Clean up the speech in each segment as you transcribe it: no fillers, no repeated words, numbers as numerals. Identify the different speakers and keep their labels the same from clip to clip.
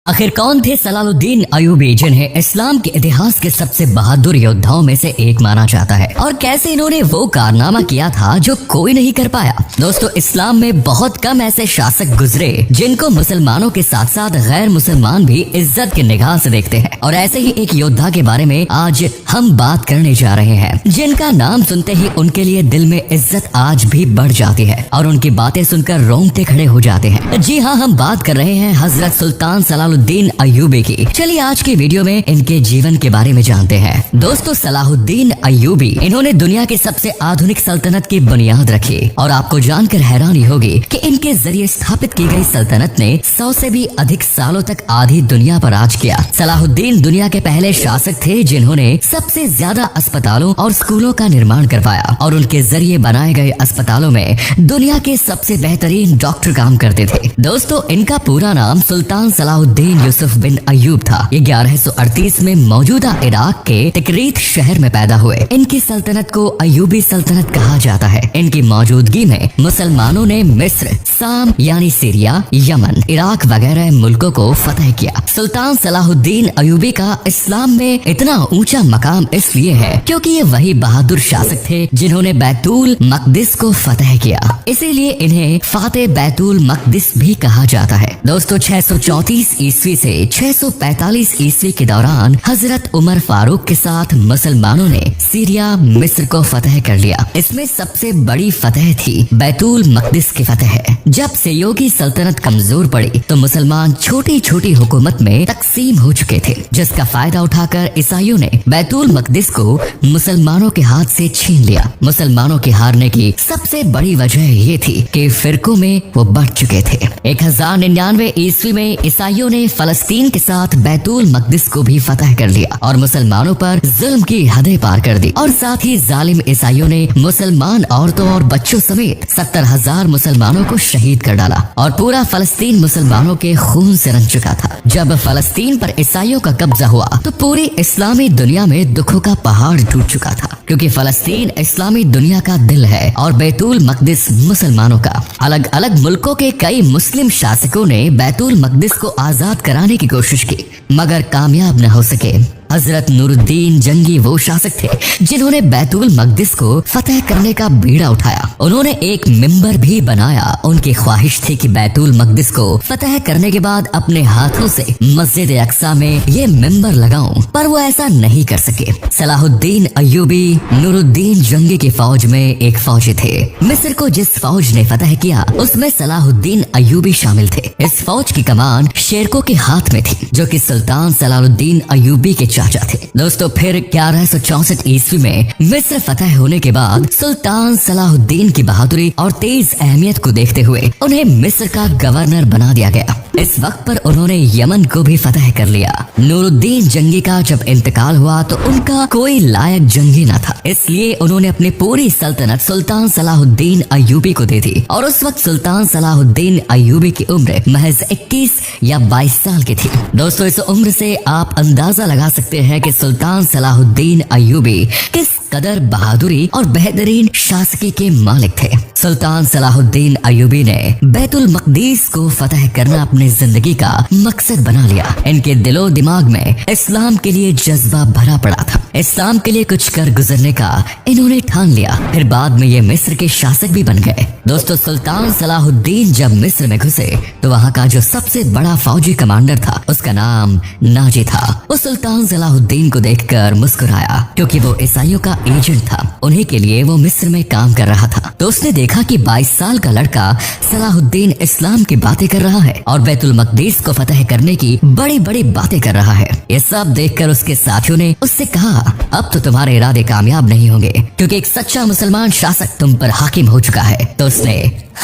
Speaker 1: आखिर कौन थे सलाहुद्दीन अयूबी, जिन्हें इस्लाम के इतिहास के सबसे बहादुर योद्धाओं में से एक माना जाता है, और कैसे इन्होंने वो कारनामा किया था जो कोई नहीं कर पाया। दोस्तों, इस्लाम में बहुत कम ऐसे शासक गुजरे जिनको मुसलमानों के साथ साथ गैर मुसलमान भी इज्जत की निगाह से देखते हैं, और ऐसे ही एक योद्धा के बारे में आज हम बात करने जा रहे हैं, जिनका नाम सुनते ही उनके लिए दिल में इज्जत आज भी बढ़ जाती है और उनकी बातें सुनकर रोंगटे खड़े हो जाते हैं। जी हाँ, हम बात कर रहे हैं हजरत सुल्तान सलाहुद्दीन अयूबी की। चलिए आज की वीडियो में इनके जीवन के बारे में जानते हैं। दोस्तों, सलाहुद्दीन अयूबी, इन्होंने दुनिया की सबसे आधुनिक सल्तनत की बुनियाद रखी, और आपको जानकर हैरानी होगी कि इनके जरिए स्थापित की गई सल्तनत ने 100 से भी अधिक सालों तक आधी दुनिया पर राज किया। सलाहुद्दीन दुनिया के पहले शासक थे जिन्होंने सबसे ज्यादा अस्पतालों और स्कूलों का निर्माण करवाया, और उनके जरिए बनाए गए अस्पतालों में दुनिया के सबसे बेहतरीन डॉक्टर काम करते थे। दोस्तों, इनका पूरा नाम सुल्तान सलाहुद्दीन यूसुफ बिन अयूब था। ये 1138 में मौजूदा इराक के तिकरीत शहर में पैदा हुए। इनकी सल्तनत को अयूबी सल्तनत कहा जाता है। इनकी मौजूदगी में मुसलमानों ने मिस्र, साम यानी सीरिया, यमन, इराक वगैरह मुल्कों को फतह किया। सुल्तान सलाहुद्दीन अयूबी का इस्लाम में इतना ऊंचा मकाम इसलिए है क्योंकि ये वही बहादुर शासक थे जिन्होंने बैतुल मकदिस को फतह किया, इसीलिए इन्हें फाते बैतुल मकदिस भी कहा जाता है। दोस्तों, 634 ईस्वी से 645 ईस्वी के दौरान हजरत उमर फारूक के साथ मुसलमानों ने सीरिया, मिस्र को फतह कर लिया। इसमें सबसे बड़ी फतह थी बैतुल मकदिस की फतह। जब सहयोगी सल्तनत कमजोर पड़ी तो मुसलमान छोटी छोटी हुकूमत में तकसीम हो चुके थे, जिसका फायदा उठाकर ईसाइयों ने बैतुल मकदिस को मुसलमानों के हाथ से छीन लिया। मुसलमानों के हारने की सबसे बड़ी वजह ये थी कि फिरकों में वो बढ़ चुके थे। 1099 ईस्वी में ईसाइयों ने फलस्तीन के साथ बैतुल मकदिस को भी फतह कर लिया और मुसलमानों पर जुल्म की हदें पार कर दी, और साथ ही जालिम ईसाइयों ने मुसलमान औरतों और बच्चों समेत 70,000 मुसलमानों को शहीद कर डाला, और पूरा फलस्तीन मुसलमानों के खून से रंग चुका था। जब फलस्तीन पर ईसाइयों का कब्जा हुआ तो पूरी इस्लामी दुनिया में दुखों का पहाड़ टूट चुका था, क्योंकि फलस्तीन इस्लामी दुनिया का दिल है और बैतुल मकदिस मुसलमानों का। अलग अलग मुल्कों के कई मुस्लिम शासकों ने बैतुल मकदिस को आजाद कराने की कोशिश की, मगर कामयाब न हो सके। हजरत नूरुद्दीन जंगी वो शासक थे जिन्होंने बैतुल मकदिस को फतह करने का बीड़ा उठाया। उन्होंने एक मिंबर भी बनाया। उनकी ख्वाहिश थी कि बैतुल मकदिस को फतह करने के बाद अपने हाथों से मस्जिद अक्सा में ये मिंबर लगाऊं, पर वो ऐसा नहीं कर सके। सलाहुद्दीन अयूबी नूरुद्दीन जंगी की फौज में एक फौजी थे। मिस्र को जिस फौज ने फतह किया उसमें सलाहुद्दीन अयूबी शामिल थे। इस फौज की कमान शेरको के हाथ में थी, जो कि सुल्तान सलाहुद्दीन अयूबी के चाचा थे। दोस्तों, फिर 1164 ईस्वी में मिस्र फतह होने के बाद सुल्तान सलाहुद्दीन की बहादुरी और तेज अहमियत को देखते हुए उन्हें मिस्र का गवर्नर बना दिया गया। इस वक्त पर उन्होंने यमन को भी फतह कर लिया। नूरुद्दीन जंगी का जब इंतकाल हुआ तो उनका कोई लायक जंगी न था, इसलिए उन्होंने अपनी पूरी सल्तनत सुल्तान सलाहुद्दीन अयूबी को दे दी, और उस वक्त सुल्तान सलाहुद्दीन अयूबी की उम्र महज 21 या 22 साल की थी। दोस्तों, इस उम्र से आप अंदाजा लगा सकते हैं कि सुल्तान सलाहुद्दीन अयूबी किस कदर बहादुरी और बेहतरीन शासकी के मालिक थे। सुल्तान सलाहुद्दीन अयूबी ने बैतुल मकदीस को फतह करना अपनी जिंदगी का मकसद बना लिया। इनके दिलो दिमाग में इस्लाम के लिए जज्बा भरा पड़ा था। इस्लाम के लिए कुछ कर गुजरने का इन्होंने ठान लिया। फिर बाद में ये मिस्र के शासक भी बन गए। दोस्तों, सुल्तान सलाहुद्दीन जब मिस्र में घुसे तो वहाँ का जो सबसे बड़ा फौजी कमांडर था उसका नाम नाजी था। वो सुल्तान सलाहुद्दीन को देखकर मुस्कुराया, क्योंकि वो ईसाइयों का एजेंट था। उन्हीं के लिए वो मिस्र में काम कर रहा था। तो उसने देखा कि 22 साल का लड़का सलाहुद्दीन इस्लाम की बातें कर रहा है और बैतुल मकदीस को फतह करने की बड़ी बड़ी बातें कर रहा है। ये सब देखकर उसके साथियों ने उससे कहा, अब तो तुम्हारे इरादे कामयाब नहीं होंगे, क्योंकि एक सच्चा मुसलमान शासक तुम पर हाकिम हो चुका है। तो उसने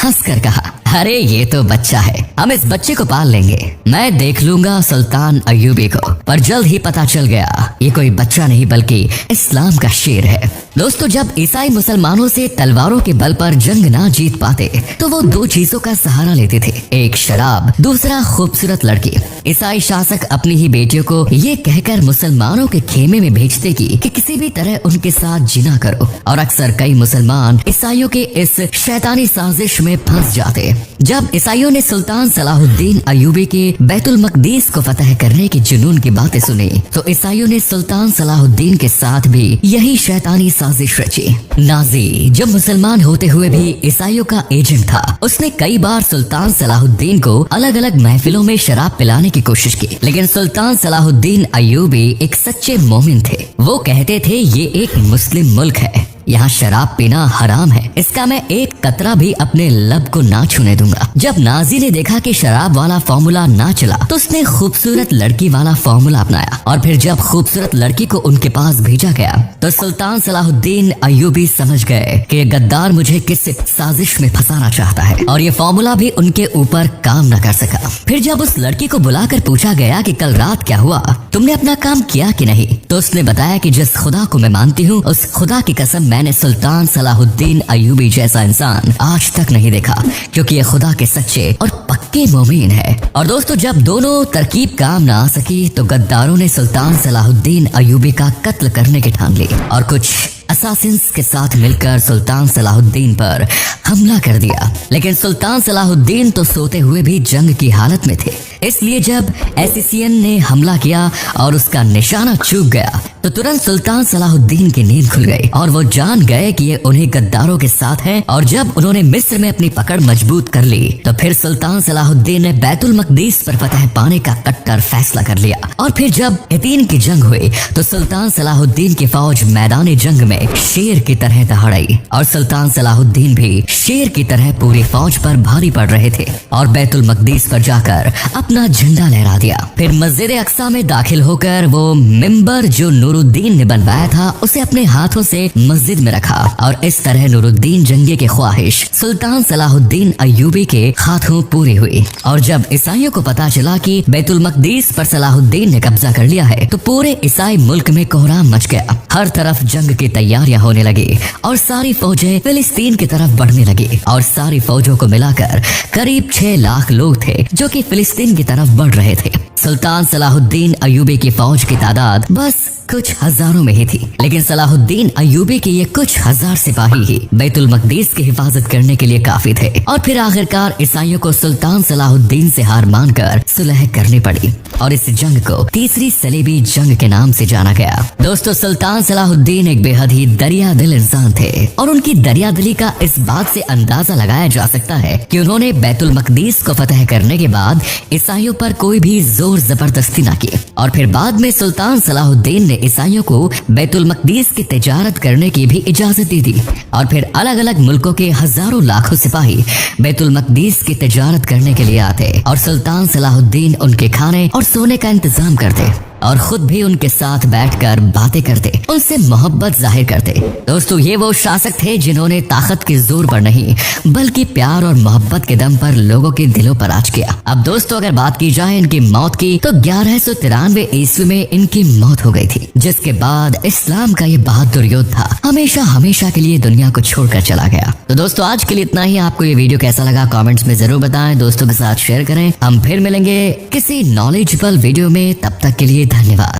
Speaker 1: हंसकर कहा, अरे ये तो बच्चा है, हम इस बच्चे को पाल लेंगे, मैं देख लूंगा सुल्तान अयूबी को। पर जल्द ही पता चल गया ये कोई बच्चा नहीं बल्कि इस्लाम का शेर है। दोस्तों जब ईसाई मुसलमानों से तलवारों के बल पर जंग ना जीत पाते तो वो दो चीजों का सहारा लेते थे, एक शराब, दूसरा खूबसूरत लड़की। ईसाई शासक अपनी ही बेटियों को ये कहकर मुसलमानों के खेमे में भेजते कि किसी भी तरह उनके साथ जिना करो, और अक्सर कई मुसलमान ईसाइयों के इस शैतानी साजिश में फंस जाते। जब ईसाइयों ने सुल्तान सलाहुद्दीन अयूबी के बैतुल मकदीस को फतह करने के जुनून की बातें सुनी तो ईसाइयों ने सुल्तान सलाहुद्दीन के साथ भी यही शैतानी साजिश रची। नाजी जो मुसलमान होते हुए भी ईसाइयों का एजेंट था, उसने कई बार सुल्तान सलाहुद्दीन को अलग अलग महफिलों में शराब पिलाने की कोशिश की, लेकिन सुल्तान सलाहुद्दीन अयूबी एक सच्चे मोमिन थे। वो कहते थे ये एक मुस्लिम मुल्क है, यहाँ शराब पीना हराम है, इसका मैं एक कतरा भी अपने लब को ना छूने दूंगा। जब नाजी ने देखा कि शराब वाला फॉर्मूला ना चला तो उसने खूबसूरत लड़की वाला फॉर्मूला अपनाया, और फिर जब खूबसूरत लड़की को उनके पास भेजा गया तो सुल्तान सलाहुद्दीन अयूबी समझ गए कि ये गद्दार मुझे किस साजिश में फंसाना चाहता है, और ये फॉर्मूला भी उनके ऊपर काम न कर सका। फिर जब उस लड़की को बुलाकर पूछा गया कि कल रात क्या हुआ, तुमने अपना काम किया कि नहीं, तो उसने बताया कि जिस खुदा को मैं मानती हूँ उस खुदा की कसम मैंने सुल्तान सलाहुद्दीन अयूबी जैसा इंसान आज तक नहीं देखा, क्योंकि ये खुदा के सच्चे और पक्के मोमिन है। और दोस्तों जब दोनों तरकीब काम ना आ सकी तो गद्दारों ने सुल्तान सलाहुद्दीन अयूबी का कत्ल करने की ठान ली और कुछ असासिन्स के साथ मिलकर सुल्तान सलाहुद्दीन पर हमला कर दिया। लेकिन सुल्तान सलाहुद्दीन तो सोते हुए भी जंग की हालत में थे, इसलिए जब एसिसियन ने हमला किया और उसका निशाना चूक गया तो तुरंत सुल्तान सलाहुद्दीन की नींद खुल गई और वो जान गए कि ये उन्हें गद्दारों के साथ हैं। और जब उन्होंने मिस्र में अपनी पकड़ मजबूत कर ली तो फिर सुल्तान सलाहुद्दीन ने बैतुल मकदीस पर फतह पाने का कट्टर फैसला कर लिया। और फिर जब हितीन की जंग हुई तो सुल्तान सलाहुद्दीन की फौज मैदानी जंग में शेर की तरह दहाड़ी, और सुल्तान सलाहुद्दीन भी शेर की तरह पूरी फौज पर भारी पड़ रहे थे और बैतुल मकदीस पर जाकर अपना झंडा लहरा दिया। फिर मस्जिद अक्सा में दाखिल होकर वो मिंबर जो नूरुद्दीन ने बनवाया था उसे अपने हाथों से मस्जिद में रखा, और इस तरह नूरुद्दीन जंगी की ख्वाहिश सुल्तान सलाहुद्दीन अयूबी के हाथों पूरी हुई। और जब ईसाइयों को पता चला कि बैतुल मकदीस पर सलाहुद्दीन ने कब्जा कर लिया है तो पूरे ईसाई मुल्क में कोहराम मच गया। हर तरफ जंग की तैयारियां होने लगी और सारी फौजें फिलिस्तीन की तरफ बढ़ने लगी, और सारी फौजों को मिलाकर करीब 6 लाख लोग थे जो कि फिलिस्तीन की तरफ बढ़ रहे थे। सुल्तान सलाहुद्दीन अयूबी की फौज की तादाद बस कुछ हजारों में ही थी, लेकिन सलाहुद्दीन अयूबी के ये कुछ हजार सिपाही ही बैतुल मकदीस की हिफाजत करने के लिए काफी थे। और फिर आखिरकार ईसाइयों को सुल्तान सलाहुद्दीन से हार मानकर सुलह करनी पड़ी और इस जंग को तीसरी सलीबी जंग के नाम से जाना गया। दोस्तों सुल्तान सलाहुद्दीन एक बेहद ही दरिया दिल इंसान थे, और उनकी दरिया दिली का इस बात से अंदाजा लगाया जा सकता है कि उन्होंने बैतुल मकदीस को फतह करने के बाद ईसाइयों पर कोई भी जोर जबरदस्ती न की, और फिर बाद में सुल्तान सलाहुद्दीन ने ईसाइयों को बैतुल मकदीस की तिजारत करने की भी इजाजत दी थी। और फिर अलग अलग मुल्कों के हजारों लाखों सिपाही बैतुल मकदीस की तिजारत करने के लिए आते और सुल्तान सलाहुद्दीन उनके खाने और सोने का इंतजाम करते और खुद भी उनके साथ बैठकर बातें करते, उनसे मोहब्बत जाहिर करते। दोस्तों ये वो शासक थे जिन्होंने ताकत के जोर पर नहीं बल्कि प्यार और मोहब्बत के दम पर लोगों के दिलों पर राज किया। अब दोस्तों अगर बात की जाए इनकी मौत की तो 1193 ईस्वी में इनकी मौत हो गई थी, जिसके बाद इस्लाम का ये बहादुर योद्धा हमेशा हमेशा के लिए दुनिया को छोड़कर चला गया। तो दोस्तों आज के लिए इतना ही। आपको ये वीडियो कैसा लगा कमेंट्स में जरूर बताएं, दोस्तों के साथ शेयर करें। हम फिर मिलेंगे किसी नॉलेजेबल वीडियो में, तब तक के लिए धन्यवाद।